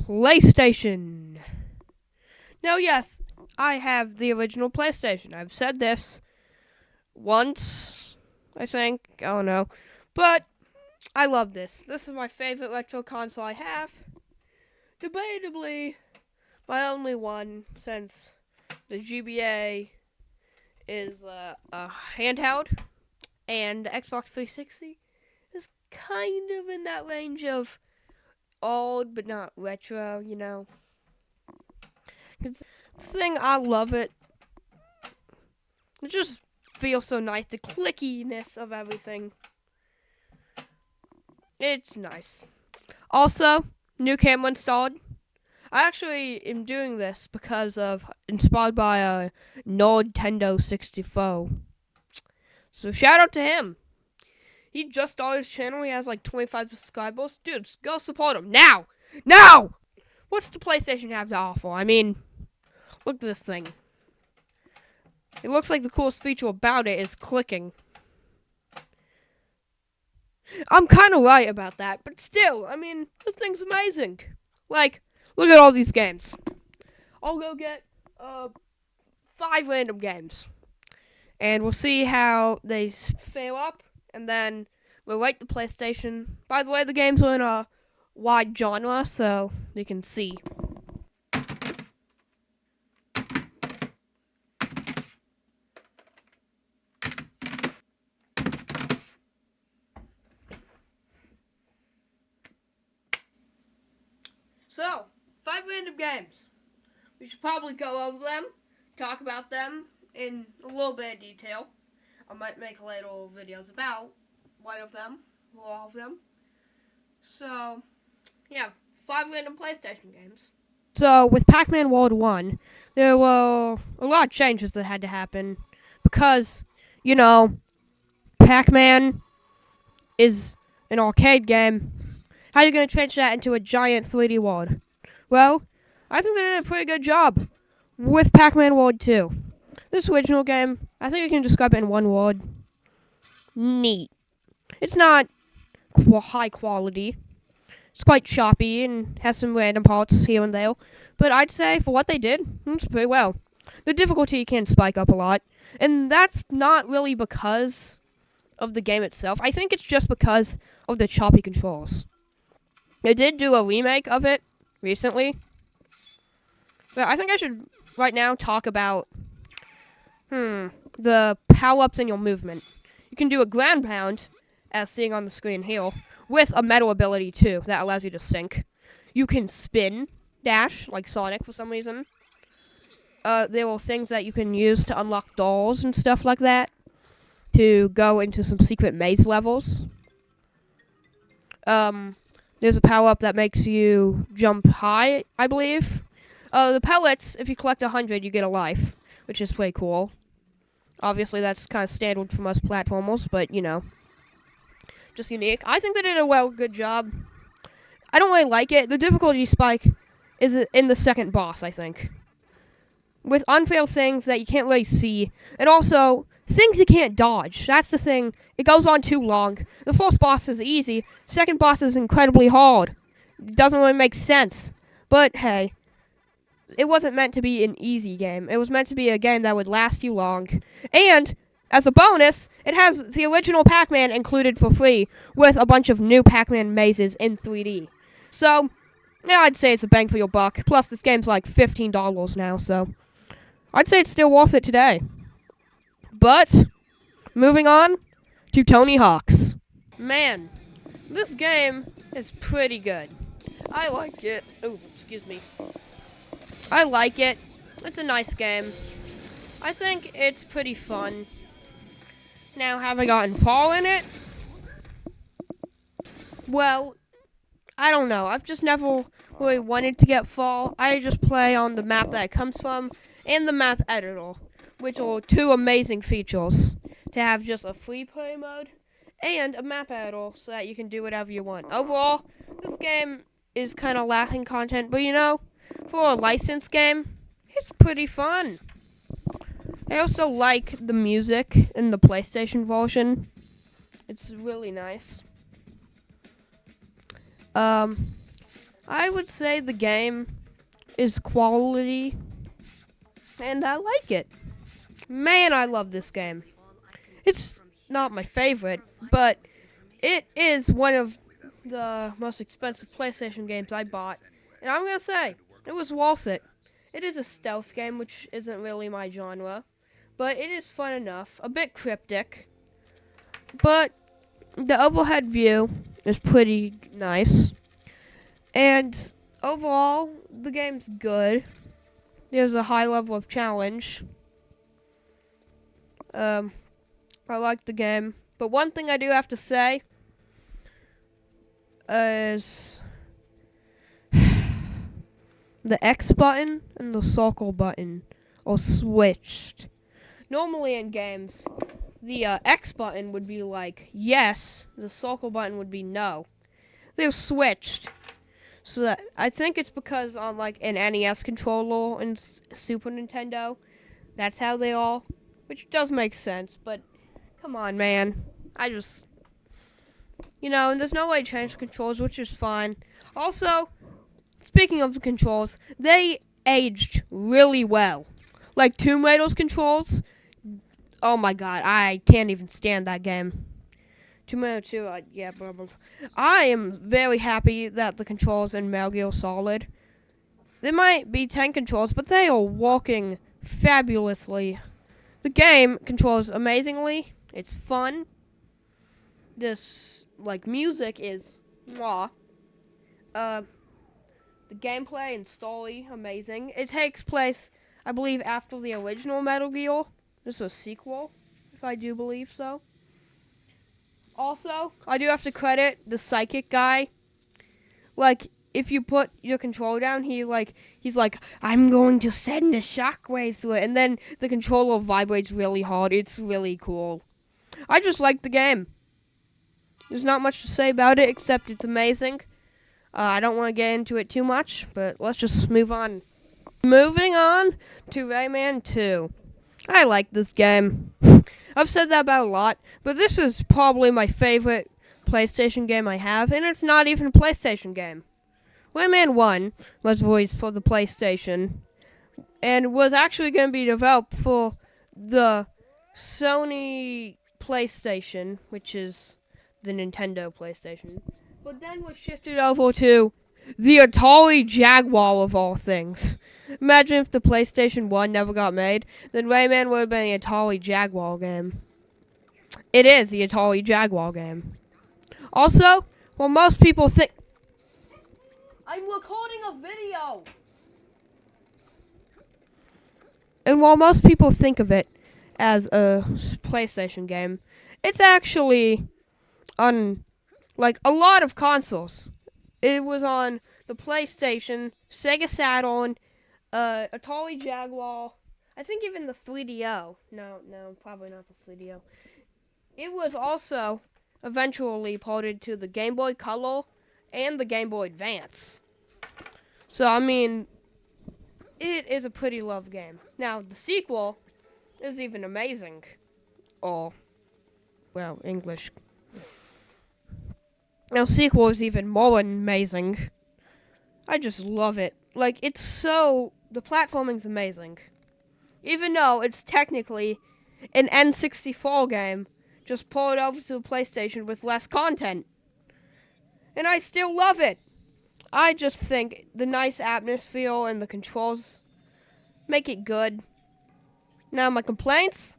PlayStation. Now, yes, I have the original PlayStation. I've said this once, I think. I don't know. But I love this. This is my favorite retro console I have. Debatably, my only one, since the GBA is a handheld, and the Xbox 360 is kind of in that range of old but not retro, you know. Cause the thing, I love it. It just feels so nice. The clickiness of everything. It's nice. Also, new camera installed. I actually am doing this because of inspired by a Nintendo 64. So shout out to him. He just started his channel. He has like 25 subscribers. Dude, go support him now. Now. What's the PlayStation have to offer? I mean, look at this thing. It looks like the coolest feature about it is clicking. I'm kind of right about that, but still, I mean, this thing's amazing. Like, look at all these games. I'll go get 5 random games, and we'll see how they fail up, and then we'll rate the PlayStation. By the way, the games are in a wide genre, so you can see. So, 5 random games. We should probably go over them, talk about them in a little bit of detail. I might make little videos about one of them, or all of them. So, yeah, 5 random PlayStation games. So, with Pac-Man World 1, there were a lot of changes that had to happen because, you know, Pac-Man is an arcade game. How are you going to change that into a giant 3D world? Well, I think they did a pretty good job with Pac-Man World 2. This original game, I think I can describe it in one word. Neat. It's not high quality. It's quite choppy and has some random parts here and there. But I'd say for what they did, it's pretty well. The difficulty can spike up a lot. And that's not really because of the game itself. I think it's just because of the choppy controls. They did do a remake of it recently. But I think I should right now talk about the power-ups in your movement. You can do a ground pound, as seen on the screen here, with a metal ability too that allows you to sink. You can spin dash like Sonic for some reason. There are things that you can use to unlock doors and stuff like that to go into some secret maze levels. There's a power-up that makes you jump high, I believe. The pellets, if you collect 100, you get a life, which is pretty cool. Obviously, that's kind of standard for most platformers, but, you know, just unique. I think they did a good job. I don't really like it. The difficulty spike is in the second boss, I think. With unfair things that you can't really see, and also things you can't dodge. That's the thing. It goes on too long. The first boss is easy. Second boss is incredibly hard. It doesn't really make sense. But, hey, it wasn't meant to be an easy game. It was meant to be a game that would last you long. And, as a bonus, it has the original Pac-Man included for free with a bunch of new Pac-Man mazes in 3D. So, yeah, I'd say it's a bang for your buck. Plus, this game's like $15 now, so I'd say it's still worth it today. But, moving on to Tony Hawk's. Man, this game is pretty good. I like it. Oh, excuse me. I like it. It's a nice game. I think it's pretty fun. Now, have I gotten fall in it? Well, I don't know. I've just never really wanted to get fall. I just play on the map that it comes from and the map editor, which are 2 amazing features. To have just a free play mode and a map editor so that you can do whatever you want. Overall, this game is kind of lacking content, but you know, for a licensed game, it's pretty fun. I also like the music in the PlayStation version. It's really nice. I I would say the game is quality, and I like it. Man, I love this game. It's not my favorite, but it is one of the most expensive PlayStation games I bought. And I'm going to say, it was worth it. It is a stealth game, which isn't really my genre, but it is fun enough. A bit cryptic, but the overhead view is pretty nice. And overall, the game's good. There's a high level of challenge. I like the game. But one thing I do have to say is the X button and the circle button are switched. Normally in games, the X button would be like yes, the circle button would be no. They're switched. So that, I think it's because on like an NES controller and Super Nintendo, that's how they are, which does make sense. But come on, man, and there's no way to change the controls, which is fine. Also, speaking of the controls, they aged really well. Like Tomb Raider's controls, oh my god, I can't even stand that game. Tomb Raider 2, yeah, blah, blah. I am very happy that the controls in Metal Gear Solid, there might be 10 controls, but they are working fabulously. The game controls amazingly. It's fun. This, music is mwah. The gameplay and story, amazing. It takes place, I believe, after the original Metal Gear. This is a sequel, if I do believe so. Also, I do have to credit the psychic guy. If you put your controller down, he's like, I'm going to send a shockwave through it. And then the controller vibrates really hard. It's really cool. I just like the game. There's not much to say about it, except it's amazing. I don't want to get into it too much, but let's just move on. Moving on to Rayman 2. I like this game. I've said that about a lot, but this is probably my favorite PlayStation game I have, and it's not even a PlayStation game. Rayman 1 was voiced for the PlayStation, and was actually going to be developed for the Sony PlayStation, which is the Nintendo PlayStation, but then was shifted over to the Atari Jaguar of all things. Imagine if the PlayStation 1 never got made, then Rayman would have been the Atari Jaguar game. It is the Atari Jaguar game. Also, most people think... I'm recording a video! And while most people think of it as a PlayStation game, it's actually on, a lot of consoles. It was on the PlayStation, Sega Saturn, Atari Jaguar, I think even the 3DO. No, probably not the 3DO. It was also eventually ported to the Game Boy Color and the Game Boy Advance. So, it is a pretty loved game. Now, the sequel is even amazing. English. Now, sequel is even more amazing. I just love it. The platforming's amazing. Even though it's technically an N64 game, just ported over to the PlayStation with less content. And I still love it. I just think the nice atmosphere and the controls make it good. Now, my complaints?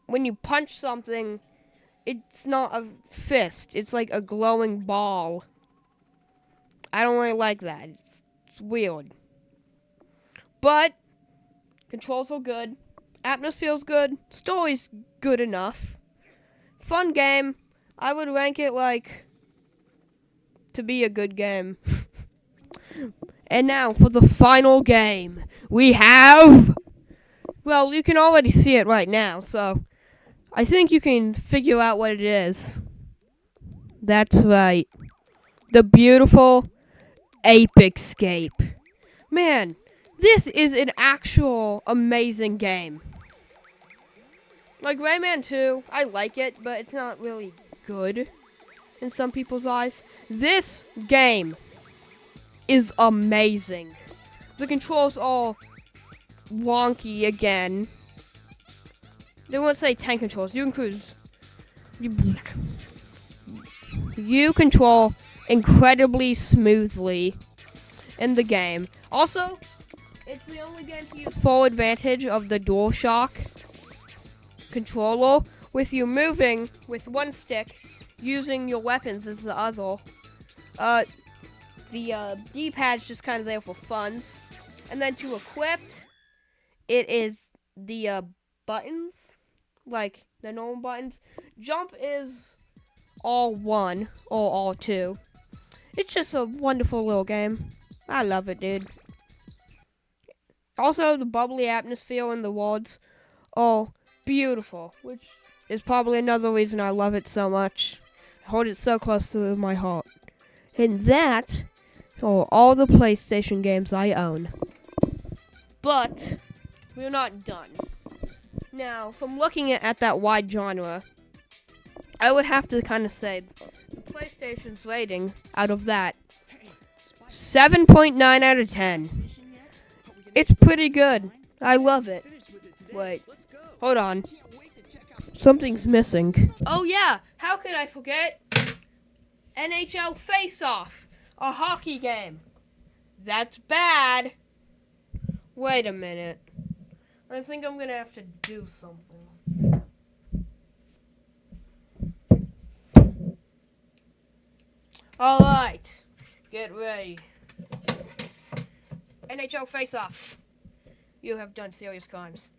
When you punch something, it's not a fist. It's like a glowing ball. I don't really like that. It's weird. But controls are good. Atmosphere's good. Story's good enough. Fun game. I would rank it to be a good game. And now for the final game. We have... Well, you can already see it right now, so I think you can figure out what it is. That's right. The beautiful Ape Escape. Man, this is an actual amazing game. Like Rayman 2, I like it, but it's not really good in some people's eyes. This game is amazing. The controls all wonky again. They won't say 10 controls. You control incredibly smoothly in the game. Also, it's the only game to use full advantage of the DualShock controller, with you moving with one stick, using your weapons as the other. The D-pad's just kind of there for funs. And then to equip, it is the buttons, like the normal buttons. Jump is all one or all two. It's just a wonderful little game. I love it, dude. Also, the bubbly atmosphere in the worlds are beautiful, which is probably another reason I love it so much. I hold it so close to my heart. And that are all the PlayStation games I own. But we're not done. Now, from looking at that wide genre, I would have to kind of say the PlayStation's rating out of that 7.9 out of 10. It's pretty good. I love it. Wait, hold on. Something's missing. Oh yeah, how could I forget? NHL Face-Off, a hockey game. That's bad. Wait a minute. I think I'm gonna have to do something. Alright, get ready. NHL Face-Off. You have done serious crimes.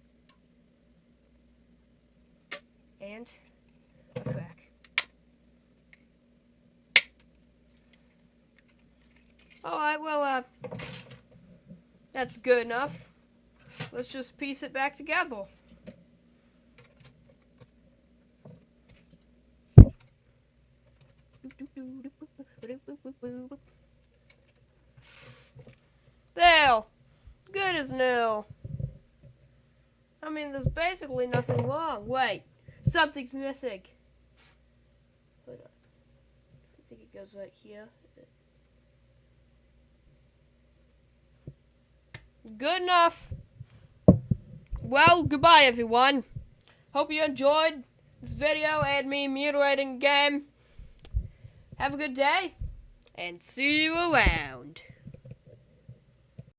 And a crack. Alright, well, that's good enough. Let's just piece it back together. There! Good as new. I mean, there's basically nothing wrong. Wait, something's missing. Hold on. I think it goes right here. Good enough. Well, goodbye, everyone. Hope you enjoyed this video and me mutilating the game. Have a good day, and see you around.